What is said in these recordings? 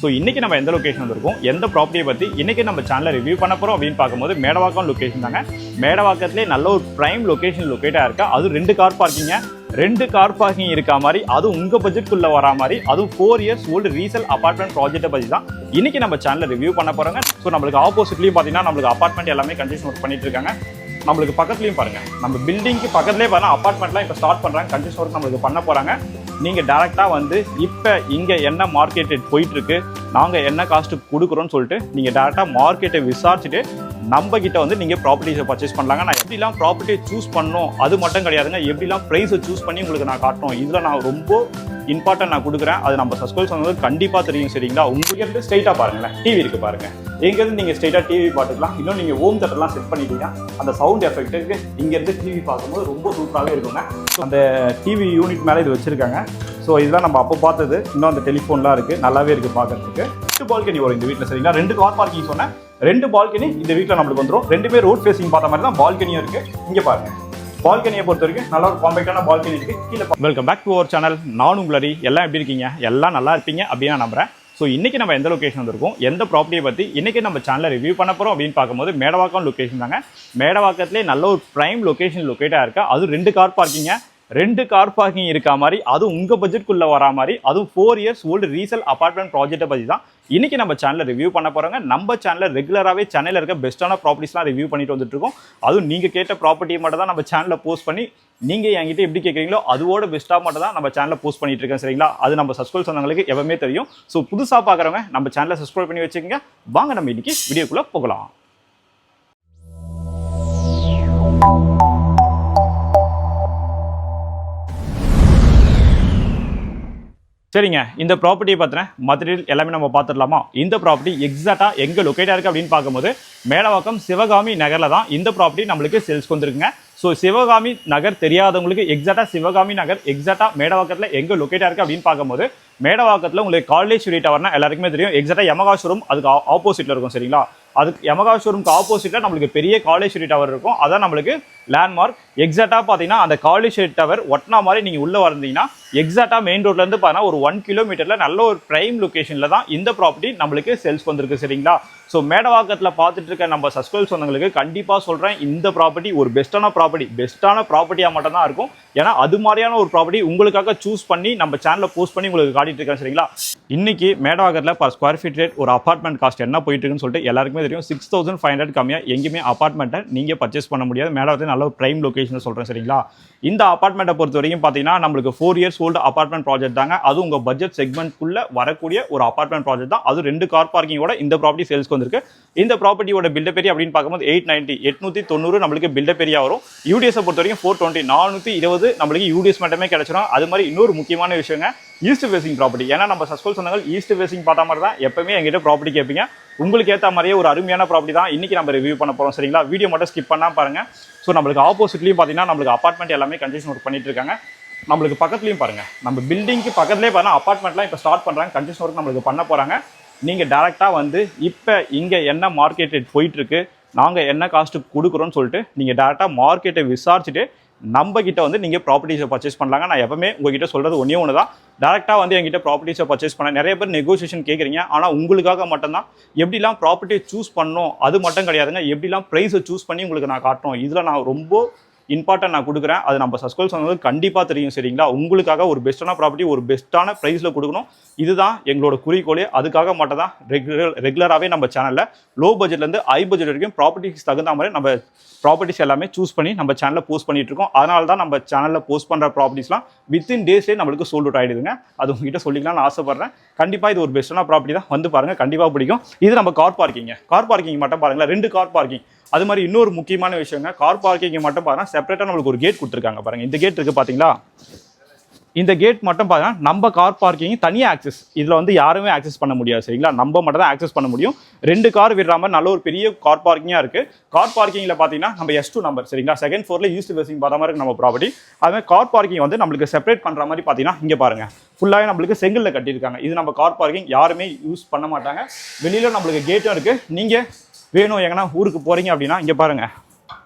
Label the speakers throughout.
Speaker 1: So இன்றைக்கி நம்ம எந்த லொக்கேஷன் வந்திருக்கோம், எந்த ப்ராப்பர்ட்டியை பற்றி இன்றைக்கி நம்ம சேனலில் ரிவ்யூ பண்ண போகிறோம் அப்படின்னு பார்க்கும்போது மேடவாக்கம் லொக்கேஷன் தாங்க. மேடவாக்கத்திலே நல்ல ஒரு ப்ரைம் லொக்கேஷன் லொக்கேட்டாக இருக்கா. அது 2 கார் பார்க்கிங்க, 2 கார் பார்க்கிங் இருக்கா மாதிரி, அதுவும் உங்கள் பட்ஜெட்குள்ளே வரா மாதிரி, அதுவும் 4 இயர்ஸ் ஓல்டு ரீசேல் அப்பார்ட்மெண்ட் ப்ராஜெக்ட்டை பற்றி தான் இன்றைக்கி நம்ம சேனலில் ரிவ்யூ பண்ண போகிறோங்க. ஸோ நம்மளுக்கு ஆப்போசிட்லேயும் பார்த்தீங்கன்னா நம்மளுக்கு அப்பார்ட்மெண்ட் எல்லாமே கன்ஸ்ட்ரக்ஷன் ஒர்க் பண்ணிட்டு இருக்காங்க. நம்மளுக்கு பக்கத்துலையும் பாருங்கள், நம்ம பில்டிங்க்கு பக்கத்துலேயே பார்த்தா அப்பார்ட்மெண்ட்லாம் இப்போ ஸ்டார்ட் பண்ணுறாங்க, கன்ஸ்ட்ரக்ஷன் ஒர்க் நம்மளுக்கு பண்ண போகிறாங்க. நீங்கள் டேரெக்டாக வந்து இப்போ இங்கே என்ன மார்க்கெட் ரேட் போயிட்டுருக்கு, நாங்கள் என்ன காஸ்ட்டுக்கு கொடுக்குறோன்னு சொல்லிட்டு நீங்கள் டேரெக்டாக மார்க்கெட்டை விசாரிச்சுட்டு நம்ம கிட்ட வந்து நீங்கள் ப்ராப்பர்ட்டிஸை பர்ச்சேஸ் பண்ணலாங்க. நான் எப்படிலாம் ப்ராப்பர்ட்டியை சூஸ் பண்ணணும் அது மட்டும் கிடையாதுங்க, எப்படிலாம் ப்ரைஸை சூஸ் பண்ணி உங்களுக்கு நான் காட்டணும், இதில் நான் ரொம்ப இம்பார்ட்டன்ட் நான் கொடுக்குறேன். அது நம்ம சப்ஸ்கிரைப் பண்ணது கண்டிப்பாக தெரியும் சரிங்களா. உங்களுக்கு ஸ்ட்ரைட்டாக பாருங்களேன், டிவி இருக்குது பாருங்கள், எங்கேருந்து நீங்கள் ஸ்ட்ரைட்டாக டிவி பார்த்துக்கலாம். இன்னும் நீங்கள் ஹோம் தேட்டர்லாம் செட் பண்ணிட்டீங்கன்னா அந்த சவுண்ட் எஃபெக்ட்டுக்கு இங்கேருந்து டிவி பார்க்கும்போது ரொம்ப சூப்பராகவே இருக்குங்க. அந்த டிவி யூனிட் மேலே இது வச்சுருக்காங்க. ஸோ இதெல்லாம் நம்ம அப்போ பார்த்தது, இன்னும் அந்த டெலிஃபோன்லாம் இருக்குது, நல்லாவே இருக்குது பார்க்குறதுக்கு. 2 பால்கனி வரும் இந்த வீட்டில் சரிங்களா. 2 கார் பார்க்கிங் சொன்னேன், 2 பால்கனி இந்த வீட்டில் நம்மளுக்கு வந்துடும். 2மே ரோட் ஃபேஸிங் பார்த்த மாதிரி தான் பால்கனியும் இருக்குது. இங்கே பாருங்கள், பால்கனியை பொறுத்த வரைக்கும் நல்ல ஒரு காம்பேக்டான பால்கனி இருக்குது கீழே. Welcome back to our channel. நான் உங்களரி எல்லாம் எப்படி இருக்கீங்க, எல்லாம் நல்லா இருப்பீங்க அப்படின்னு நான் நம்புறேன். ஸோ இன்றைக்கி நம்ம எந்த லொக்கேஷன் வந்திருக்கோம், எந்த ப்ராப்பர்ட்டியை பற்றி இன்றைக்கி நம்ம சேனலில் ரிவ்யூ பண்ண போகிறோம் அப்படின்னு பார்க்கும்போது மேடவாக்கம் லொக்கேஷன் தாங்க. மேடவாக்கத்திலே நல்ல ஒரு ப்ரைம் லொக்கேஷன் லொக்கேட்டாக இருக்கா. அதுவும் 2 கார் பார்க்கிங்க, 2 கார் பார்க்கிங் இருக்கா மாதிரி, அதுவும் உங்கள் பட்ஜெட்குள்ளே வரா மாதிரி, அதுவும் 4 இயர்ஸ் ஓல்டு ரீசேல் அப்பார்ட்மெண்ட் ப்ராஜெக்ட்டை பற்றி தான் இன்றைக்கி நம்ம சேனலில் ரிவ்யூ பண்ண போகிறோங்க. நம்ம சேனலில் ரெகுலராகவே சென்னையில் இருக்க பெஸ்ட்டான ப்ராப்பர்ட்டிஸ்லாம் ரிவ்யூ பண்ணிட்டு வந்துட்டுருக்கோம். அதுவும் நீங்கள் கேட்ட ப்ராப்பர்ட்டியை மட்டும் தான் நம்ம சேனலில் போஸ்ட் பண்ணி, நீங்கள் என்கிட்ட எப்படி கேட்குறீங்களோ அதோட பெஸ்ட்டாக மட்டும் தான் நம்ம சேனலில் போஸ்ட் பண்ணிட்டு இருக்கேன் சரிங்களா. அது நம்ம சப்ஸ்கிரைப் சொன்னவங்களுக்கு எப்பவுமே தெரியும். ஸோ புதுசாக பார்க்குறவங்க நம்ம சேனலை சப்ஸ்கிரைப் பண்ணி வச்சுக்கோங்க. வாங்க நம்ம இன்றைக்கி வீடியோக்குள்ளே போகலாம். சரிங்க, இந்த ப்ராப்பர்ட்டியை பார்த்தினா மதுரையில் எல்லாமே நம்ம பார்த்துடலாமா. இந்த ப்ராப்பர்ட்டி எக்ஸாக்டாக எங்கே லொக்கேட்டாக இருக்குது அப்படின்னு பார்க்கும்போது மேடவாக்கம் சிவகாமி நகரில் தான் இந்த ப்ராப்பர்ட்டி நம்மளுக்கு சேல்ஸ்க்கு வந்துருக்குங்க. ஸோ சிவகாமி நகர் தெரியாதவங்களுக்கு எக்ஸாக்டாக சிவகாமி நகர் எக்ஸாக்டாக மேடவாக்கத்தில் எங்கே லொக்கேட்டாக இருக்குது அப்படின்னு பார்க்கும்போது மேடவாக்கத்தில் உங்களுக்கு காலேஜ் ஸ்ட்ரீட் டவர்னா எல்லாருக்குமே தெரியும். எக்ஸாக்டாக யமகா ஷோரூம் அதுக்கு ஆப்போசிட்டில் இருக்கும் சரிங்களா. அதுக்கு யமகா ஷோரூம்க்கு ஆப்போசிட்டில் நம்மளுக்கு பெரிய காலேஜ் ஸ்ட்ரீட் டவர் இருக்கும், அதான் நம்மளுக்கு லேண்ட்மார்க். எக்ஸாக்டாக பார்த்தீங்கன்னா அந்த காலேஜ் ஸ்ட்ரீட் டவர் ஒட்டினா மாதிரி நீங்கள் உள்ளே வந்தீங்கன்னா எக்ஸாக்டாக மெயின் ரோட்லேருந்து பார்த்தீங்கன்னா ஒரு 1 கிலோமீட்டரில் நல்ல ஒரு ப்ரைம் லொக்கேஷனில் தான் இந்த ப்ராப்பர்ட்டி நம்மளுக்கு சேல்ஸ் வந்திருக்கு சரிங்களா. ஸோ மேடவாக்கத்தில் பார்த்துட்டு இருக்க நம்ம சப்ஸ்கிரைப் சொன்னவங்களுக்கு கண்டிப்பாக சொல்கிறேன், இந்த ப்ராப்பர்ட்டி ஒரு பெஸ்ட்டான ப்ராப்பர்ட்டியாக மட்டும் தான் இருக்கும். ஏன்னா அது மாதிரியான ஒரு ப்ராப்பர்ட்டி உங்களுக்காக சூஸ் பண்ணி நம்ம சேனலில் போஸ்ட் பண்ணி உங்களுக்கு காட்டிட்டு இருக்கேன் சரிங்களா. இன்னைக்கு மேடவாக்கத்தில் பர் ஸ்கொயர் ஃபீட் ரேட் ஒரு அப்பார்ட்மெண்ட் காஸ்ட் என்ன போயிட்டு இருக்குன்னு சொல்லிட்டு எல்லாருக்குமே தெரியும். 6500 கம்மியாக எங்கேயுமே அப்பார்ட்மெண்ட்டை நீங்கள் பர்ச்சேஸ் பண்ண முடியாது. மேடவாக்கத்தில் நல்ல ஒரு ப்ரைம் லொக்கேஷன் சொல்கிறேன் சரிங்களா. இந்த அப்பார்ட்மெண்ட்டை பொறுத்த வரைக்கும் பார்த்தீங்கன்னா நம்மளுக்கு 4 இயர்ஸ் ஓல்டு அப்பார்ட்மெண்ட் ப்ராஜெக்ட் தாங்க. அது உங்கள் பட்ஜெட் செக்மெண்ட்குள்ளே வரக்கூடிய ஒரு அப்பார்ட்மெண்ட் ப்ராஜெக்ட் தான். அது 2 கார் பார்க்கிங்கோட இந்த ப்ராப்பர்ட்டி சேல்ஸ்க்கு வந்திருக்கு. இந்த ப்ராப்பர்ட்டியோட பில்டப் ஏரியா அப்படின்னு பார்க்கும்போது 890 நம்மளுக்கு பில்டப் ஏரியா வரும். யூடிஎஸை பொறுத்த வரைக்கும் 420 420 நம்மளுக்கு யூடிஎஸ் மட்டுமே கிடைச்சிடும். அது மாதிரி இன்னொரு முக்கியமான விஷயங்க, ஈஸ்ட் ஃபேசிங் ப்ராப்பர்ட்டி. ஏன்னா நம்ம சஸ்கோல் சொன்னாங்க ஈஸ்ட் ஃபேசிங் பார்த்த மாதிரி தான் எப்பவுமே எங்கிட்ட ப்ராப்பர்ட்டி கேட்பீங்க. உங்களுக்கு ஏற்ற மாதிரியே ஒரு அருமையான ப்ராப்பர்ட்டி தான் இன்னைக்கு நம்ம ரிவ்யூ பண்ண போகிறோம் சரிங்களா. வீடியோ மட்டும் ஸ்கிப் பண்ணால் பாருங்கள். ஸோ நம்மளுக்கு ஆப்போசிட்லையும் பார்த்தீங்கன்னா நம்மளுக்கு அப்பார்ட்மெண்ட் எல்லாமே கன்ஸ்ட்ரக்ஷன் ஒர்க் பண்ணிட்டு இருக்காங்க. நம்மளுக்கு பக்கத்துலையும் பாருங்கள், நம்ம பில்டிங்க்கு பக்கத்துலேயே பார்த்தா அப்பார்ட்மெண்ட்லாம் இப்போ ஸ்டார்ட் பண்ணுறாங்க, கன்ஸ்ட்ரக்ஷன் ஒர்க் நம்மளுக்கு பண்ண போகிறாங்க. நீங்கள் டேரெக்டாக வந்து இப்போ இங்கே என்ன மார்க்கெட் ரேட் போயிட்டுருக்கு, நாங்கள் என்ன காஸ்ட்டுக்கு கொடுக்குறோன்னு சொல்லிட்டு நீங்கள் டேரெக்டாக மார்க்கெட்டை விசாரிச்சுட்டு நம்ம கிட்ட வந்து நீங்கள் ப்ராப்பர்ட்டிஸை பர்ச்சேஸ் பண்ணலாங்க. நான் எப்பவுமே உங்ககிட்ட சொல்கிறது ஒன்று தான், டேரெக்டாக வந்து என்கிட்ட ப்ராப்பர்ட்டிஸை பர்ச்சேஸ் பண்ண. நிறைய பேர் நெகோசியேஷன் கேட்குறீங்க, ஆனால் உங்களுக்காக மட்டும்தான் எப்படிலாம் ப்ராப்பர்ட்டியை சூஸ் பண்ணணும் அது மட்டும் கிடையாதுங்க, எப்படிலாம் ப்ரைஸை சூஸ் பண்ணி உங்களுக்கு நான் காட்டணும், இதில் நான் ரொம்ப இம்பார்ட்டன்ட் நான் கொடுக்குறேன். அது நம்ம சப்ஸ்கிரைப் சொன்னது கண்டிப்பாக தெரியும் சரிங்களா. உங்களுக்காக ஒரு பெஸ்ட்டான ப்ராப்பர்ட்டி ஒரு பெஸ்ட்டான ப்ரைஸில் கொடுக்கணும், இதுதான் எங்களோட குறிக்கோளே. அதுக்காக மட்டும் தான் ரெகுலராகவே நம்ம சேனலில் லோ பட்ஜெட்லேருந்து ஹை பட்ஜெட் வரைக்கும் ப்ராப்பர்ட்டிக்கு தகுந்த மாதிரி நம்ம ப்ராப்பர்ட்டிஸ் எல்லாமே சூஸ் பண்ணி நம்ம சேனலில் போஸ்ட் பண்ணிட்டு இருக்கோம். அதனால தான் நம்ம சேனலில் போஸ்ட் பண்ணுற ப்ராப்பர்ட்டிஸ்லாம் வித்தின் டேஸ்லேயே நம்மளுக்கு சோல்ட் அவுட் ஆகிடுதுங்க. அது உங்ககிட்ட சொல்லிக்கலாம்னு ஆசைப்பட்றேன். கண்டிப்பாக இது ஒரு பெஸ்ட்டான ப்ராப்பர்ட்டி தான், வந்து பாருங்கள், கண்டிப்பாக பிடிக்கும். இது நம்ம கார் பார்க்கிங் மட்டும் பாருங்களேன், 2 கார் பார்க்கிங். அது மாதிரி இன்னொரு முக்கியமான விஷயங்க, கார் பார்க்கிங் மட்டும் பாருங்கள் செப்பரேட்டாக நம்மளுக்கு ஒரு கேட் கொடுத்துருக்காங்க பாருங்கள். இந்த கேட் இருக்குது பார்த்தீங்களா, இந்த கேட் மட்டும் பார்த்தீங்கன்னா நம்ம கார் பார்க்கிங் தனியாக ஆக்சஸ், இதில் வந்து யாருமே ஆக்சஸ் பண்ண முடியாது சரிங்களா. நம்ம மட்டும் தான் ஆக்சஸ் பண்ண முடியும். 2 கார் விடுற மாதிரி நல்ல ஒரு பெரிய கார் பார்க்கிங்காக இருக்குது. கார் பார்க்கிங்கில் பார்த்தீங்கன்னா நம்ம S2 நம்பர் சரிங்களா, செகண்ட் ஃப்ளோரில் ஈஸ்ட் ஃபேசிங் பார்த்த மாதிரி நம்ம ப்ராப்பர்ட்டி. அதுமாதிரி கார் பார்க்கிங் வந்து நம்மளுக்கு செப்பரேட் பண்ணுற மாதிரி பார்த்தீங்கன்னா இங்கே பாருங்கள் ஃபுல்லாகவே நம்மளுக்கு செங்கலில் கட்டியிருக்காங்க. இது நம்ம கார் பார்க்கிங் யாருமே யூஸ் பண்ண மாட்டாங்க. வெளியில் நம்மளுக்கு கேட்டும் இருக்குது. நீங்கள் வேணும் எங்கன்னா ஊருக்கு போகிறீங்க அப்படின்னா இங்கே பாருங்கள்,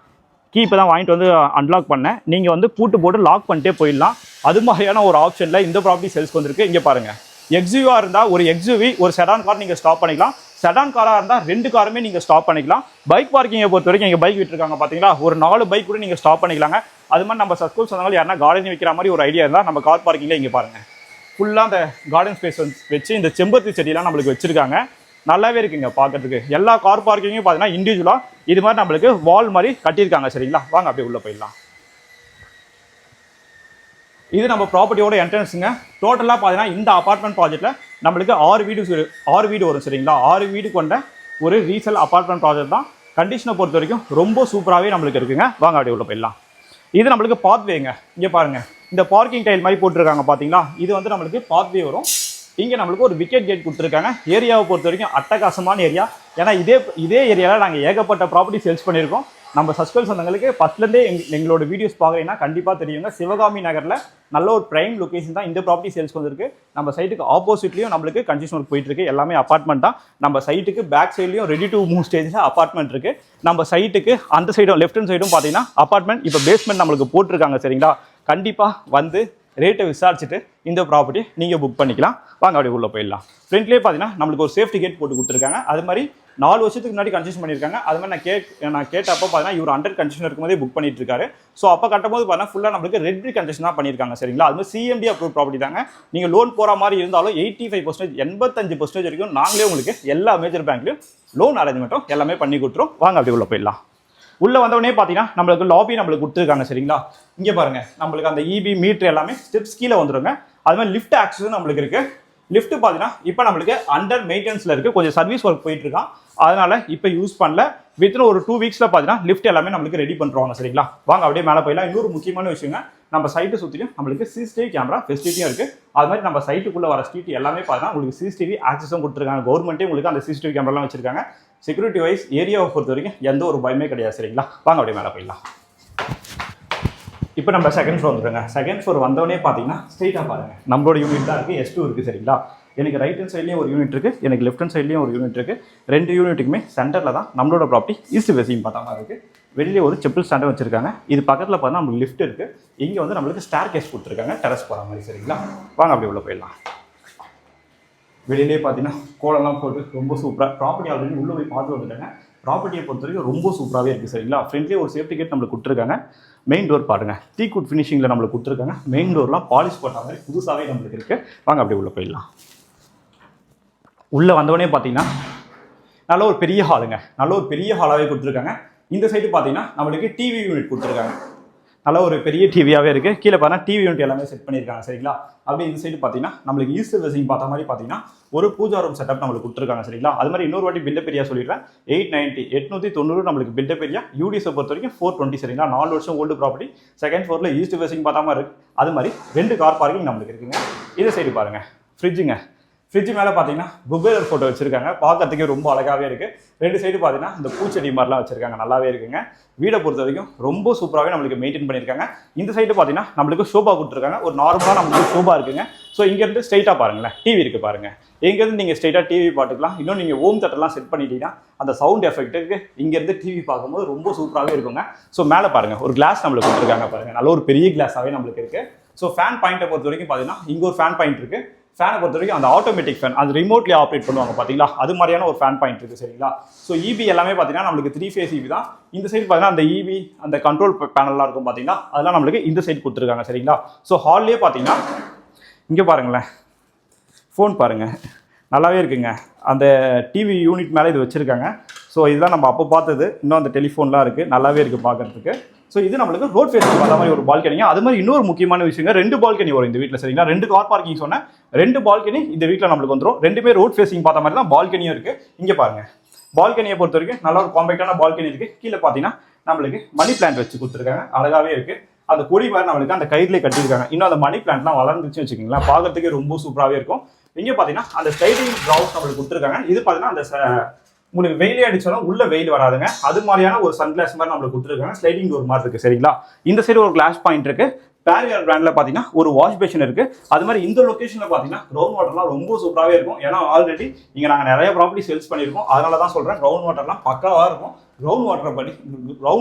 Speaker 1: கீ இப்போ தான் வாங்கிட்டு வந்து அன்லாக் பண்ணேன், நீங்கள் வந்து பூட்டு போட்டு லாக் பண்ணிட்டே போயிடலாம். அது மாதிரியான ஒரு ஆப்ஷனில் இந்த ப்ராப்பர்ட்டி சேல்ஸ்க்கு வந்திருக்கு. இங்கே பாருங்கள், எக்ஸுவியாக இருந்தால் ஒரு எக்ஸுவி ஒரு செடான் கார் நீங்கள் ஸ்டாப் பண்ணிக்கலாம். செடான் காராக இருந்தால் 2 காருமே நீங்கள் ஸ்டாப் பண்ணிக்கலாம். பைக் பார்க்கிங்கை பொறுத்த வரைக்கும் எங்கள் பைக் விட்டுருக்காங்க பார்த்தீங்களா, ஒரு 4 பைக் கூட நீங்கள் ஸ்டாப் பண்ணிக்கலாங்க. அது மாதிரி நம்ம சர்க்கிள் சொன்னாலும் யாருன்னா கார்டன் வைக்கிற மாதிரி ஒரு ஐடியா இருந்தால் நம்ம கார் பார்க்கிங்கில் இங்கே பாருங்கள் ஃபுல்லாக அந்த கார்டன் ஸ்பேஸ் வச்சு இந்த செம்பருத்தி செடியெல்லாம் நம்மளுக்கு வச்சுருக்காங்க. நல்லாவே இருக்குங்க பார்க்கறதுக்கு. எல்லா கார் பார்க்கிங்கும் பார்த்தீங்கன்னா இண்டிவிஜுவலாக இது மாதிரி நம்மளுக்கு வால் மாதிரி கட்டியிருக்காங்க. சரிங்களா, வாங்க அப்படியே உள்ளே போயிடலாம். இது நம்ம ப்ராப்பர்ட்டியோட என்ட்ரன்ஸுங்க. டோட்டலாக பார்த்தீங்கன்னா இந்த அபார்ட்மெண்ட் ப்ராஜெக்ட்டில் நம்மளுக்கு 6 வீடு வரும். சரிங்களா, 6 வீடு கொண்ட ஒரு ரீசேல் அபார்ட்மெண்ட் ப்ராஜெக்ட் தான். கண்டிஷனை பொறுத்த வரைக்கும் ரொம்ப சூப்பராகவே நம்மளுக்கு இருக்குங்க. வாங்க அப்படியே உள்ள போயிடலாம். இது நம்மளுக்கு பாத்வேங்க. இங்கே பாருங்கள், இந்த பார்க்கிங் டைல் மாதிரி போட்டிருக்காங்க பார்த்தீங்களா, இது வந்து நம்மளுக்கு பாத்வே வரும். இங்கே நம்மளுக்கு ஒரு விக்கெட் கேட் கொடுத்துருக்காங்க. ஏரியாவை பொறுத்த வரைக்கும் அட்டகாசமான ஏரியா. ஏன்னா இதே ஏரியாவில் நாங்கள் ஏகப்பட்ட ப்ராப்பர்ட்டி சேல்ஸ் பண்ணியிருக்கோம். நம்ம சப்ஸ்கிரைப் சொந்தங்களுக்கு ஃபஸ்ட்லேருந்தே எங்களோட வீடியோஸ் பார்க்குறீங்கன்னா கண்டிப்பாக தெரியுங்க. சிவகாமி நகரில் நல்ல ஒரு ப்ரைம் லொக்கேஷன் தான் இந்த ப்ராப்பர்ட்டி சேல்ஸ் வந்துருக்கு. நம்ம சைட்டுக்கு ஆப்போசிட்லேயும் நம்மளுக்கு கன்ஸ்ட்ரக்ஷன் ஒர்க் போயிட்டு இருக்கு. எல்லாமே அப்பார்ட்மெண்ட் தான். நம்ம சைட்டுக்கு பேக் சைட்லையும் ready to move stage apartment இருக்கு. நம்ம சைட்டுக்கு அந்த சைடும் லெஃப்ட் ஹேண்ட் சைடும் பார்த்தீங்கன்னா அப்பார்ட்மெண்ட். இப்போ பேஸ்மெண்ட் நம்மளுக்கு போட்டிருக்காங்க. சரிங்களா, கண்டிப்பாக வந்து ரேட்டை விசாரிச்சுட்டு இந்த ப்ராப்பர்ட்டி நீங்கள் புக் பண்ணிக்கலாம். வாங்க அப்படியே உள்ளே போயிடலாம். ஃப்ரண்ட்லேயே பார்த்தீங்கன்னா நம்மளுக்கு ஒரு சேஃப்டி கேட் போட்டு கொடுத்துருக்காங்க. அது மாதிரி 4 வருஷத்துக்கு முன்னாடி கன்ஸ்ட்ரக்ஷன் பண்ணியிருக்காங்க. அது மாதிரி நான் கேட்டப்போ பார்த்தீங்கன்னா இவர் அண்டர் கன்ஸ்ட்ரக்ஷன் இருக்கும்போதே புக் பண்ணிட்டு இருக்காரு. ஸோ அப்போ கட்டும்போது பார்த்தீங்கன்னா ஃபுல்லாக நம்மளுக்கு ரெட் பிரிக் கன்ஸ்ட்ரக்ஷன் தான் பண்ணியிருக்காங்க. சரிங்களா, அது மாதிரி சிஎம்டி அப்ரூவ் ப்ராப்பர்ட்டி தாங்க. நீங்கள் லோன் போகிற மாதிரி இருந்தாலும் 85% 85% வரைக்கும் நாங்களே உங்களுக்கு எல்லா மேஜர் பேங்க்லையும் லோன் அரேஞ்ச்மெண்ட்டும் எல்லாமே பண்ணி கொடுத்துரும். வாங்க அப்படியே உள்ள போயிடலாம். உள்ளே வந்தவொடனே பார்த்தீங்கன்னா நம்மளுக்கு லாபி நம்மளுக்கு கொடுத்துருக்காங்க. சரிங்களா, இங்கே பாருங்கள் நம்மளுக்கு அந்த இபி மீட்ரு எல்லாமே ஸ்டெப்ஸ் கீழே வந்துடுங்க. அது மாதிரி லிஃப்ட் ஆக்சஸும் நம்மளுக்கு இருக்குது. லிஃப்ட் பார்த்தீங்கன்னா இப்போ நம்மளுக்கு அண்டர் மெயின்டெனன்ஸில் இருக்குது. கொஞ்சம் சர்வீஸ் ஒர்க் போயிட்டு இருக்கான், அதனால இப்போ யூஸ் பண்ணல. வித்தின் ஒரு 2 வீக்ஸில் பார்த்தீங்கன்னா லிஃப்ட் எல்லாமே நம்மளுக்கு ரெடி பண்ணுறாங்க. சரிங்களா, வாங்க அப்படியே மேலே போயிடலாம். இன்னொரு முக்கியமான விஷயங்க, நம்ம சைட்டு சுற்றியும் நம்மளுக்கு சிசிடிவி கேமரா ஃபெசிலிட்டியும் இருக்குது. அது மாதிரி நம்ம சைட்டுக்குள்ளே வர ஸ்ட்ரீட் எல்லாமே பார்த்தீங்கன்னா உங்களுக்கு சிசிடிவி ஆக்சஸும் கொடுத்துருக்காங்க. கவர்மெண்ட்டே உங்களுக்கு அந்த சிசிடிவி கேமராலாம் வச்சிருக்காங்க. செக்யூரிட்டி வைஸ் ஏரியாவை பொறுத்த வரைக்கும் எந்த ஒரு பயமே கிடையாது. சரிங்களா, வாங்க அப்படியே மேலே போயிடலாம். இப்போ நம்ம செகண்ட் ஃப்ளோர் வந்துடுங்க. செகண்ட் ஃப்ளோர் வந்தோடனே பார்த்தீங்கன்னா ஸ்ட்ரெயிட்டாக பாருங்கள் நம்மளோட யூனிட் தான் இருக்குது. S2 இருக்குது. சரிங்களா, எனக்கு ரைட் ஹேண்ட் சைட்லேயும் ஒரு யூனிட் இருக்குது, எனக்கு லெஃப்ட் ஹேண்ட் சைட்லேயும் ஒரு யூனிட் இருக்குது. 2 யூனிட்டுக்குமே சென்டரில் தான் நம்மளோட ப்ராப்பர்ட்டி ஈஸ்ட் ஃபேசிங் பார்த்தா மாதிரி இருக்குது. வெளியே ஒரு செப்பல் ஸ்டாண்டர்ட் வச்சிருக்காங்க. இது பக்கத்தில் பார்த்தா நம்மளுக்கு லிஃப்ட் இருக்குது. இங்கே வந்து நம்மளுக்கு ஸ்டார் கேஸ் கொடுத்துருக்காங்க டெரஸ் போகிற மாதிரி. சரிங்களா, வாங்க அப்படி உள்ள போயிடலாம். வெளியிலே பார்த்தீங்கன்னா கோலம்லாம் போட்டு ரொம்ப சூப்பராக ப்ராப்பர்ட்டி ஆல்ரெடி உள்ளே போய் பார்த்து வந்துட்டாங்க. ப்ராப்பர்ட்டியை பொறுத்த வரைக்கும் ரொம்ப சூப்பராகவே இருக்குது. சரிங்களா, ஃப்ரெண்ட்லேயே ஒரு சேஃப்டி கேட் நம்மளுக்கு கொடுத்துருக்காங்க. மெயின் டோர் பாருங்கள் டீ குட் ஃபினிஷிங்கில் நம்மளுக்கு கொடுத்துருக்காங்க. மெயின் டோர்லாம் பாலிஷ் போட்ட மாதிரி புதுசாகவே நம்மளுக்கு இருக்குது. வாங்க அப்படி உள்ளே போயிடலாம். உள்ளே வந்தவொடனே பார்த்தீங்கன்னா நல்ல ஒரு பெரிய ஹாலுங்க. நல்ல ஒரு பெரிய ஹாலாகவே கொடுத்துருக்காங்க. இந்த சைடு பார்த்தீங்கன்னா நம்மளுக்கு டிவி யூனிட் கொடுத்துருக்காங்க. நல்ல ஒரு பெரிய டிவியாகவே இருக்குது. கீழே பார்த்தீங்கன்னா டிவி யூனிட் எல்லாமே செட் பண்ணியிருக்காங்க. சரிங்களா, அப்படி இந்த சைடு பார்த்தீங்கன்னா நம்மளுக்கு ஈஸ்ட் ஃபேசிங் பார்த்த மாதிரி பார்த்தீங்கன்னா ஒரு பூஜா ரூம் செட்டப் நம்மளுக்கு கொடுத்துருக்காங்க. சரிங்களா, அது மாதிரி இன்னொரு வாட்டி பில்டப் ஏரியா சொல்லிடுறேன். 890 நம்மளுக்கு பில்டப் ஏரியா. யூடிஎஸை பொறுத்த வரைக்கும் 420. சரிங்களா, 4 வருஷம் ஓல்டு ப்ராப்பர்ட்டி. செகண்ட் ஃப்ளோரில் ஈஸ்ட் ஃபேசிங் பார்த்த மாதிரி இருக்குது. அது மாதிரி 2 கார் பார்க்கிங் நம்மளுக்கு இருக்குங்க. இந்த சைடு பாருங்கள் ஃப்ரிட்ஜுங்க. ஃப்ரிட்ஜ் மேலே பார்த்தீங்கன்னா குபேரர் ஃபோட்டோ வச்சிருக்காங்க. பார்க்கறதுக்கே ரொம்ப அழகாகவே இருக்குது. 2 சைடு பார்த்தீங்கன்னா இந்த பூச்செடி மாதிரிலாம் வச்சிருக்காங்க. நல்லாவே இருக்குங்க. வீடை பொறுத்த வரைக்கும் ரொம்ப சூப்பராகவே நம்மளுக்கு மெயின்டைன் பண்ணியிருக்காங்க. இந்த சைடு பார்த்தீங்கன்னா நம்மளுக்கு ஷோபா கொடுத்துருக்காங்க. ஒரு நார்மலாக நம்மளுக்கு ஷோபா இருக்குங்க. ஸோ இங்கேருந்து ஸ்ட்ரைட்டாக பாருங்களேன் டிவி இருக்குது பாருங்கள். எங்கேருந்து நீங்கள் ஸ்ட்ரைட்டாக டிவி பார்த்துக்கலாம். இன்னும் நீங்கள் ஹோம் தேட்டர்லாம் செட் பண்ணிட்டீங்கன்னா அந்த சவுண்ட் எஃபெக்ட்டுக்கு இங்கேருந்து டிவி பார்க்கும்போது ரொம்ப சூப்பராகவே இருக்குங்க. ஸோ மேலே பாருங்கள் ஒரு கிளாஸ் நம்மளுக்கு கொடுத்துருக்காங்க பாருங்கள். நல்ல ஒரு பெரிய கிளாஸாகவே நம்மளுக்கு இருக்குது. ஸோ ஃபேன் பாயிண்ட்டை பொறுத்த வரைக்கும் பார்த்தீங்கன்னா இங்கே ஒரு ஃபேன் பாயிண்ட் இருக்குது. ஃபேனை பொறுத்த வரைக்கும் அந்த ஆட்டோமேட்டிக் ஃபேன் அது ரிமோட்லி ஆப்ரேட் பண்ணுவாங்க பார்த்தீங்களா, அது மாதிரியான ஒரு ஃபேன் பாயிண்ட் இருக்குது. சரிங்களா, ஸோ இபி எல்லாமே பார்த்தீங்கன்னா நம்மளுக்கு 3 ஃபேஸ் இபி தான். இந்த சைடு பார்த்தீங்கன்னா அந்த இபி அந்த கண்ட்ரோல் பேனல்லாம் இருக்கும் பார்த்தீங்கன்னா அதெல்லாம் நம்மளுக்கு இந்த சைடு கொடுத்துருக்காங்க. சரிங்களா, ஸோ ஹால்லேயே பார்த்தீங்கன்னா இங்கே பாருங்களேன் ஃபோன் பாருங்கள் நல்லாவே இருக்குங்க. அந்த டிவி யூனிட் மேலே இது வச்சுருக்காங்க. ஸோ இதுதான் நம்ம அப்போ பார்த்தது. இன்னும் அந்த டெலிஃபோன்லாம் இருக்குது. நல்லாவே இருக்குது பார்க்குறதுக்கு. ஸோ இது நம்மளுக்கு ரோட் ஃபேஸிங் பார்த்த மாதிரி ஒரு பால்கனிங்க. அது மாதிரி இன்னொரு முக்கியமான விஷயங்க 2 பால்கனி வரும் இந்த வீட்டில். சரிங்களா, 2 கார் பார்க்கிங் சொன்னேன். 2 பால்கனி இந்த வீட்டில் நம்மளுக்கு வந்துடும். 2மே ரோட் ஃபேஸிங் பார்த்த மாதிரி தான் பால்கனியும் இருக்குது. இங்கே பாருங்கள் பால்கனியை பொறுத்த வரைக்கும் நல்ல ஒரு காம்பேக்டான பால்கனி இருக்குது. கீழே பார்த்தீங்கன்னா நம்மளுக்கு மணி பிளான்ட் வச்சு கொடுத்துருக்காங்க. அழகாகவே இருக்குது. அந்த கொடி மாதிரி நம்மளுக்கு அந்த கைட்லேயே கட்டியிருக்காங்க. இன்னும் அந்த மணி பிளான்ட்லாம் வளர்ந்துச்சுன்னு வச்சுக்கிங்களேன், பார்க்கறதுக்கே ரொம்ப சூப்பராகவே இருக்கும். இங்கே பார்த்தீங்கன்னா அந்த ஸ்லைடிங் க்ரவுஸ் நம்மளுக்கு கொடுத்துருக்காங்க. இது பார்த்தீங்கன்னா அந்த உங்களுக்கு வெயிலே அடிச்சாலும் உள்ள வெயில் வராதுங்க. அது மாதிரியான ஒரு சன்கிளாஸ் மாதிரி நம்மளுக்கு கொடுத்துருக்காங்க. ஸ்லைடிங் டோர் மாதிரி இருக்குது. சரிங்களா, இந்த சைடு ஒரு கிளாஸ் பாயிண்ட் இருக்குது. பேரியர் பிராண்டில் பார்த்தீங்கன்னா ஒரு வாஷ் பேஷன் இருக்குது. அது மாதிரி இந்த லொக்கேஷனில் பார்த்தீங்கன்னா கிரவுண்ட் வாட்டர்லாம் ரொம்ப சூப்பராகவே இருக்கும். ஏன்னா ஆல்ரெடி இங்கே நாங்கள் நிறைய ப்ராப்பர்ட்டி சேல்ஸ் பண்ணியிருக்கோம். அதனால தான் சொல்கிறேன் கிரவுண்ட் வாட்டர்லாம் பக்காவாக இருக்கும். கிரவுண்ட்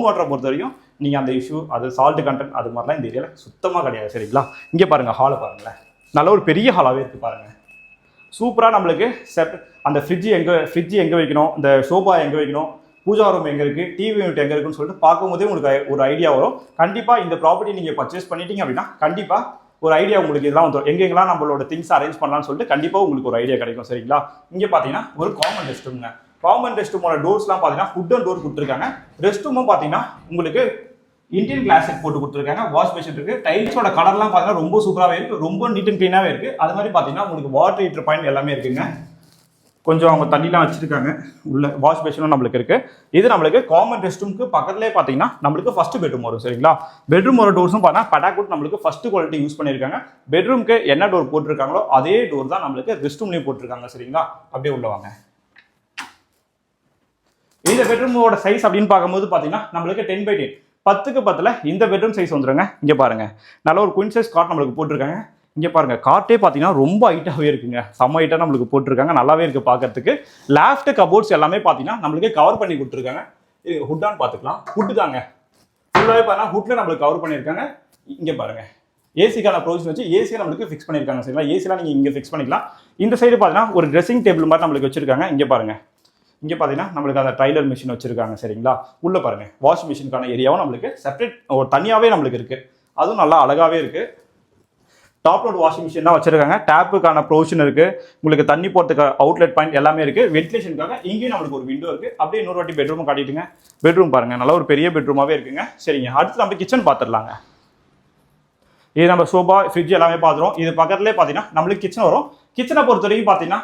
Speaker 1: வாட்டரை பொறுத்த வரைக்கும் நீங்கள் அந்த இஷ்யூ அது சால்ட் கண்டென்ட் அது மாதிரிலாம் இந்த ஏரியாவில் சுத்தமாக கிடையாது. சரிங்களா, இங்கே பாருங்கள் ஹாலை பாருங்களேன். நல்ல ஒரு பெரிய ஹாலாகவே இருக்குது பாருங்கள். சூப்பராக நம்மளுக்கு அந்த ஃப்ரிட்ஜ் எங்கே வைக்கணும், இந்த சோபா எங்கே வைக்கணும், பூஜா ரூம் எங்கே இருக்குது, டிவி யூனிட் எங்கே இருக்குன்னு சொல்லிட்டு பார்க்கும்போதே உங்களுக்கு ஒரு ஐடியா வரும். கண்டிப்பாக இந்த ப்ராப்பர்ட்டி நீங்கள் பர்ச்சேஸ் பண்ணிட்டீங்க அப்படின்னா கண்டிப்பாக ஒரு ஐடியா உங்களுக்கு இதெல்லாம் வந்துடும். எங்கெங்கெல்லாம் நம்மளோட திங்ஸ் அரேஞ்ச் பண்ணலாம்னு சொல்லிட்டு கண்டிப்பாக உங்களுக்கு ஒரு ஐடியா கிடைக்கும். சரிங்களா? இங்கே பார்த்தீங்கன்னா ஒரு காமன் ரெஸ்ட் ரூம்ங்க. காமன் ரெஸ்ட் ரூமோட டோர்ஸ்லாம் பார்த்தீங்கன்னா ஹுட் அண்ட் டோர் கொடுத்துருக்காங்க. ரெஸ்ட் ரூமும் பார்த்தீங்கன்னா உங்களுக்கு இந்தியன் கிளாஸ் செட் போட்டு கொடுத்துருக்காங்க. வாஷ் பேஷன் இருக்கு. டைல்ஸோட கலர்லாம் பார்த்தீங்கன்னா ரொம்ப சூப்பராகவே இருக்கு, ரொம்ப நீட் அண்ட் க்ளீனாகவே இருக்கு. அது மாதிரி பார்த்தீங்கன்னா உங்களுக்கு வாட்டர் ஹீட்டர் பாயிண்ட் எல்லாமே இருக்குங்க. கொஞ்சம் அவங்க தண்ணிலாம் வச்சிருக்காங்க. உள்ள வாஷ் பேஷனும் நம்மளுக்கு இருக்கு. இது நம்மளுக்கு காமன் ரெஸ்ட் ரூமுக்கு பக்கத்துலேயே பார்த்தீங்கன்னா நம்மளுக்கு ஃபர்ஸ்ட் பெட்ரூம் வரும். சரிங்களா? பெட்ரூமோட டோர்ஸும் பார்த்தீங்கன்னா பட்டாக்குட் நம்மளுக்கு ஃபர்ஸ்ட் குவாலிட்டி யூஸ் பண்ணியிருக்காங்க. பெட்ரூமுக்கு என்ன டோர் போட்டிருக்காங்களோ அதே டோர் தான் நம்மளுக்கு ரெஸ்ட் ரூம்லேயும் போட்டிருக்காங்க. சரிங்களா? அப்படியே உள்ள வாங்க. இந்த பெட்ரூமோட சைஸ் அப்படின்னு பார்க்கும்போது பார்த்தீங்கன்னா நம்மளுக்கு 10x10 10க்கு 10ல் இந்த பெட்ரூம் சைஸ் வந்துருங்க. இங்கே பாருங்க, நல்ல ஒரு குயின் சைஸ் காட் நம்மளுக்கு போட்டிருக்காங்க. இங்கே பாருங்க, கார்ட்டே பார்த்தீங்கன்னா ரொம்ப ஹைட்டாகவே இருக்குங்க. செம்ம ஹைட்டாக நம்மளுக்கு போட்டிருக்காங்க. நல்லாவே இருக்கு பார்க்கறதுக்கு. லேஃப்ட் கபோர்ட்ஸ் எல்லாமே பார்த்தீங்கன்னா நம்மளுக்கு கவர் பண்ணி கொடுத்துருக்காங்க. இது ஹுட்டான்னு பார்த்துக்கலாம். ஹுட்டு தாங்க ஃபுல்லாகவே பார்த்தீங்கன்னா ஹுட்டில் நம்மளுக்கு கவர் பண்ணியிருக்காங்க. இங்கே பாருங்க, ஏசிக்கான ப்ரொவிஷன் வச்சு ஏசியை நம்மளுக்கு ஃபிக்ஸ் பண்ணியிருக்காங்க. சரிங்களா? ஏசிலாம் நீங்கள் இங்கே ஃபிக்ஸ் பண்ணிக்கலாம். இந்த சைடு பார்த்தீங்கன்னா ஒரு ட்ரெஸ்ஸிங் டேபிள் மாதிரி நம்மளுக்கு வச்சிருக்காங்க. இங்கே பாருங்க, இங்கே பார்த்தீங்கன்னா நம்மளுக்கு அந்த ட்ரைலர் மிஷின் வச்சிருக்காங்க. சரிங்களா? உள்ள பாருங்க, வாஷ் மிஷினுக்கான ஏரியாவும் நம்மளுக்கு செப்பரேட் ஒரு தனியாகவே நம்மளுக்கு இருக்கு. அதுவும் நல்லா அழகாகவே இருக்கு. டாப் லோட் வாஷிங் மிஷின் தான் வச்சிருக்காங்க. டேப்புக்கான ப்ரொவிஷன் இருக்கு. உங்களுக்கு தண்ணி போகிறதுக்கு அவுட்லெட் பாயிண்ட் எல்லாமே இருக்கு. வென்டிலேஷனுக்காக இங்கேயும் நம்மளுக்கு ஒரு விண்டோ இருக்கு. அப்படியே இன்னொரு வாட்டி பெட்ரூம் காட்டிட்டுங்க. பெட்ரூம் பாருங்க, நல்ல ஒரு பெரிய பெட்ரூமாவே இருக்குங்க. சரிங்க, அடுத்து நம்ம கிச்சன் பார்த்துடலாங்க. இது நம்ம சோபா, ஃப்ரிட்ஜ் எல்லாமே பார்த்துருவோம். இது பக்கத்துலேயே பார்த்தீங்கன்னா நம்மளுக்கு கிச்சன் வரும். கிச்சனை பொறுத்த வரைக்கும் பார்த்தீங்கன்னா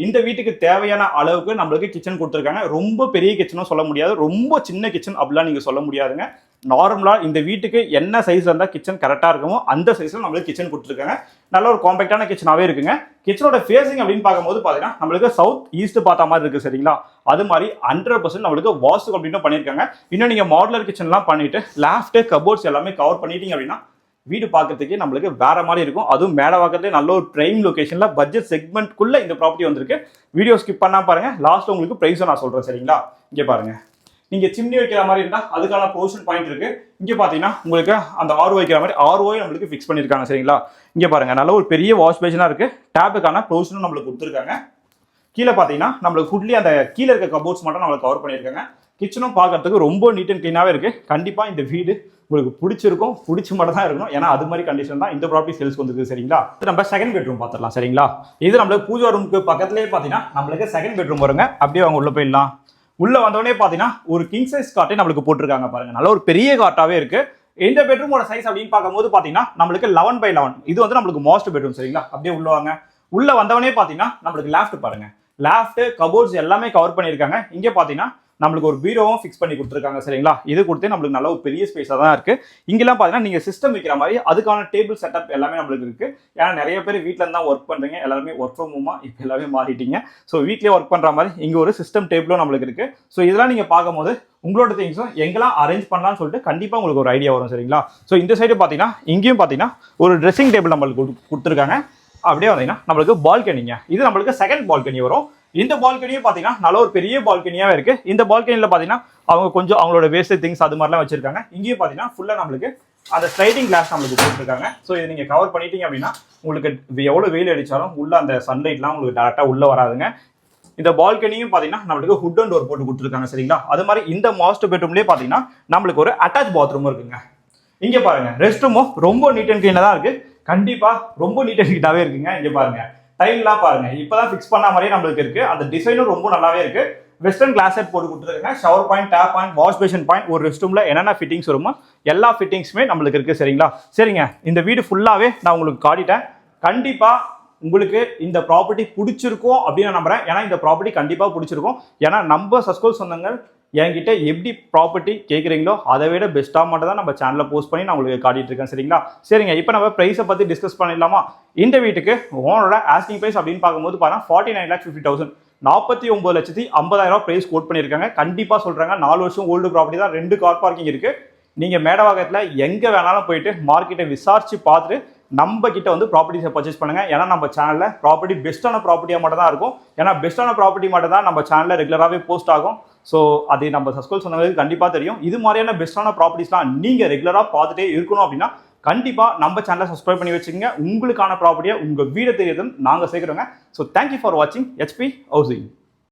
Speaker 1: இந்த வீட்டுக்கு தேவையான அளவுக்கு நம்மளுக்கு கிச்சன் கொடுத்துருக்காங்க. ரொம்ப பெரிய கிச்சனும் சொல்ல முடியாது, ரொம்ப சின்ன கிச்சன் அப்படிலாம் நீங்கள் சொல்ல முடியாதுங்க. நார்மலாக இந்த வீட்டுக்கு என்ன சைஸ் இருந்தால் கிச்சன் கரெக்டாக இருக்குமோ அந்த சைஸில் நம்மளுக்கு கிச்சன் கொடுத்துருக்காங்க. நல்ல ஒரு காம்பேக்டான கிச்சனாகவே இருக்குங்க. கிச்சனோட ஃபேஸிங் அப்படின்னு பார்க்கும்போது பார்த்தீங்கன்னா நம்மளுக்கு சவுத் ஈஸ்ட் பார்த்த மாதிரி இருக்குது. சரிங்களா? அது மாதிரி 100% நம்மளுக்கு வாஸ்து அப்படின்னு பண்ணியிருக்காங்க. இன்னும் நீங்கள் மாடுலர் கிச்சன்லாம் பண்ணிட்டு லேஃப்ட் கபோர்ட்ஸ் எல்லாமே கவர் பண்ணிட்டீங்க அப்படின்னா வீடு பார்க்கறதுக்கே நம்மளுக்கு வேற மாதிரி இருக்கும். அதுவும் மேடவாக்கத்திலே நல்ல ஒரு பிரைம் லொகேஷன்ல பட்ஜெட் செக்மெண்ட்குள்ள இந்த ப்ராப்பர்ட்டி வந்திருக்கு. வீடியோ ஸ்கிப் பண்ணா பாருங்க. லாஸ்ட்ல உங்களுக்கு பிரைஸும் நான் சொல்றேன். சரிங்களா? இங்கே பாருங்க, நீங்க சிம்னி வைக்கிற மாதிரி இருந்தால் அதுக்கான ப்ரொவிஷன் பாயிண்ட் இருக்கு. இங்கே பார்த்தீங்கன்னா உங்களுக்கு அந்த ஆர்ஓ வைக்கிற மாதிரி ஆர்ஓ நம்மளுக்கு ஃபிக்ஸ் பண்ணியிருக்காங்க. சரிங்களா? இங்கே பாருங்க, நல்ல ஒரு பெரிய வாஷ் பேஷனா இருக்கு. டேப்புக்கான ப்ரொவிஷனும் நம்மளுக்கு கொடுத்துருக்காங்க. கீழே பார்த்தீங்கன்னா நம்மளுக்கு ஃபுட்லி அந்த கீழே இருக்க கபோர்ட்ஸ் மட்டும் நம்மளுக்கு கவர் பண்ணியிருக்காங்க. கிச்சனும் பார்க்கறதுக்கு ரொம்ப நீட் அண்ட் க்ளீனாகவே இருக்கு. கண்டிப்பாக இந்த வீடு உங்களுக்கு பிடிச்சிருக்கும், பிடிச்ச மட்டும் தான் இருக்கணும். ஏன்னா அது மாதிரி கண்டிஷன் தான் இந்த ப்ராப்பர்ட்டி சேல்ஸ் வந்துருக்கு. சரிங்களா? நம்ம செகண்ட் பெட்ரூம் பார்த்துடலாம். சரிங்களா? இது நம்மளுக்கு பூஜா ரூமுக்கு பக்கத்துலேயே பார்த்தீங்கன்னா நம்மளுக்கு செகண்ட் பெட்ரூம் வருங்க. அப்படியே அவங்க உள்ள போயிடலாம். உள்ள வந்தோடனே பார்த்தீங்கன்னா ஒரு கிங் சைஸ் காட்டே நம்மளுக்கு போட்டிருக்காங்க. பாருங்க, நல்ல ஒரு பெரிய காட்டாவே இருக்கு. இந்த பெட்ரூமோட சைஸ் அப்படின்னு பார்க்கும்போது பார்த்தீங்கன்னா நம்மளுக்கு 11x11. இது வந்து நம்மளுக்கு மாஸ்டர் பெட்ரூம். சரிங்களா? அப்படியே உள்ள வாங்க. உள்ள வந்தவனே பார்த்தீங்கன்னா நம்மளுக்கு லேஃப்ட் பாருங்க, லேஃப்ட் கபோர்ட்ஸ் எல்லாமே கவர் பண்ணியிருக்காங்க. இங்கே பார்த்தீங்கன்னா நம்மளுக்கு ஒரு பீரோவும் ஃபிக்ஸ் பண்ணி கொடுத்துருக்காங்க. சரிங்களா? இது கொடுத்தே நம்மளுக்கு நல்ல ஒரு பெரிய ஸ்பேஸாக தான் இருக்கு. இங்கெல்லாம் பார்த்தீங்கன்னா நீங்கள் சிஸ்டம் வைக்கிற மாதிரி அதுக்கான டேபிள் செட்டப் எல்லாமே நம்மளுக்கு இருக்கு. ஏன்னா நிறைய பேர் வீட்டில் இருந்தால் ஒர்க் பண்ணுறீங்க, எல்லாருமே ஒர்க் ஃப்ரம் ஹோமா இப்போ எல்லாமே மாறிட்டீங்க. ஸோ வீட்லேயே ஒர்க் பண்ணுற மாதிரி இங்கே ஒரு சிஸ்டம் டேபிளும் நம்மளுக்கு இருக்கு. ஸோ இதெல்லாம் நீங்கள் பார்க்கும்போது உங்களோட திங்ஸும் எங்கெல்லாம் அரேஞ்ச் பண்ணலாம்னு சொல்லிட்டு கண்டிப்பாக உங்களுக்கு ஒரு ஐடியா வரும். சரிங்களா? ஸோ இந்த சைடு பார்த்தீங்கன்னா இங்கேயும் பார்த்தீங்கன்னா ஒரு ட்ரெஸ்ஸிங் டேபிள் நம்மளுக்கு கொடுத்துருக்காங்க. அப்படியே வந்தீங்கன்னா நம்மளுக்கு பால்கனிங்க. இது நம்மளுக்கு செகண்ட் பால்கனி வரும். இந்த பால்கனியும் பார்த்தீங்கன்னா நல்ல ஒரு பெரிய பால்கனியாவே இருக்கு. இந்த பால்கனியில் பார்த்தீங்கன்னா அவங்க கொஞ்சம் அவங்களோட வேஸ்ட் திங்ஸ் அது மாதிரிலாம் வச்சிருக்காங்க. இங்கேயும் பார்த்தீங்கன்னா ஃபுல்லாக நம்மளுக்கு அந்த ஸ்லைடிங் கிளாஸ் நம்மளுக்கு போட்டுருக்காங்க. ஸோ இதை நீங்கள் கவர் பண்ணிட்டீங்க அப்படின்னா உங்களுக்கு எவ்வளோ வெயில் அடித்தாலும் உள்ள அந்த சன்லைட்லாம் உங்களுக்கு டேரெக்டாக உள்ள வராதுங்க. இந்த பால்கனியும் பார்த்தீங்கன்னா நம்மளுக்கு ஹுட் அண்ட் டோர் போட்டு கொடுத்துருக்காங்க. சரிங்களா? அது மாதிரி இந்த மாஸ்டர் பெட்ரூம்லேயே பார்த்தீங்கன்னா நம்மளுக்கு ஒரு அட்டாச் பாத்ரூம் இருக்குங்க. இங்கே பாருங்க, ரெஸ்ட் ரூமும் ரொம்ப நீட் அண்ட் க்ளீனாக தான் இருக்கு. கண்டிப்பாக ரொம்ப நீட் அண்ட் நீட்டாகவே இருக்குங்க. இங்கே பாருங்க, டைல்லாம் பாருங்க இப்பதான் ஃபிக்ஸ் பண்ண மாதிரியே நம்மளுக்கு இருக்கு. அந்த டிசைனும் ரொம்ப நல்லாவே இருக்கு. வெஸ்டர்ன் கிளாஸ் செட் போட்டு கொடுத்துருக்காங்க. Shower point, tap point, wash basin point, ஒரு ரெஸ்ட் ரூம்ல என்னென்ன ஃபிட்டிங்ஸ் வருமோ எல்லா ஃபிட்டிங்ஸுமே நம்மளுக்கு இருக்கு. சரிங்களா? சரிங்க, இந்த வீடு ஃபுல்லாவே நான் உங்களுக்கு காட்டிட்டேன். கண்டிப்பா உங்களுக்கு இந்த ப்ராப்பர்ட்டி பிடிச்சிருக்கும் அப்படின்னு நான் நம்புறேன். ஏன்னா இந்த ப்ராப்பர்ட்டி கண்டிப்பா பிடிச்சிருக்கும். ஏன்னா நம்ம சஸ்கோல் சொந்தங்கள் என்கிட்ட எப்படி ப்ராப்பர்ட்டி கேட்குறீங்களோ அதை விட பெஸ்ட்டாக மட்டும் தான் நம்ம சேனலில் போஸ்ட் பண்ணி நான் உங்களுக்கு காட்டிட்டு இருக்கேன். சரிங்களா? சரிங்க, இப்போ நம்ம ப்ரைஸை பற்றி டிஸ்கஸ் பண்ணிடலாமா? இந்த வீட்டுக்கு ஓனரோட ஆஸ்கிங் ப்ரைஸ் அப்படின்னு பார்க்கும்போது பார்த்தா 49,50,000 49,50,000 ப்ரைஸ் கோட் பண்ணியிருக்காங்க. கண்டிப்பாக சொல்கிறாங்க, 4 வருஷம் ஓல்டு ப்ராப்பர்ட்டி தான், 2 கார் பார்க்கிங் இருக்குது. நீங்கள் மேடவாக்கத்தில் எங்கே வேணாலும் போயிட்டு மார்க்கெட்டை விசாரிச்சு பார்த்துட்டு நம்ம கிட்ட வந்து ப்ராப்பர்ட்டிஸை பர்ச்சேஸ் பண்ணுங்க. ஏன்னா நம்ம சேனலில் ப்ராப்பர்ட்டி பெஸ்ட்டான ப்ராப்பர்ட்டியாக மட்டும் தான் இருக்கும். ஏன்னா பெஸ்ட்டான ப்ராப்பர்ட்டி மட்டும் தான் நம்ம சேனலில் ரெகுலராகவே போஸ்ட் ஆகும். ஸோ அது நம்ம சஸ்கோல் சொன்னவங்களுக்கு கண்டிப்பாக தெரியும். இது மாதிரியான பெஸ்ட்டான ப்ராப்பர்ட்டிஸ்லாம் நீங்கள் ரெகுலராக பார்த்துட்டே இருக்கணும் அப்படின்னா கண்டிப்பாக நம்ம சேனலை சப்ஸ்கிரைப் பண்ணி வச்சுக்கோங்க. உங்களுக்கான ப்ராப்பர்ட்டியை உங்கள் வீடு தெரியுதுன்னு நாங்கள் சேர்க்குறோங்க. ஸோ தேங்க்யூ ஃபார் வாட்சிங் ஹெச்பி ஹவுசிங்.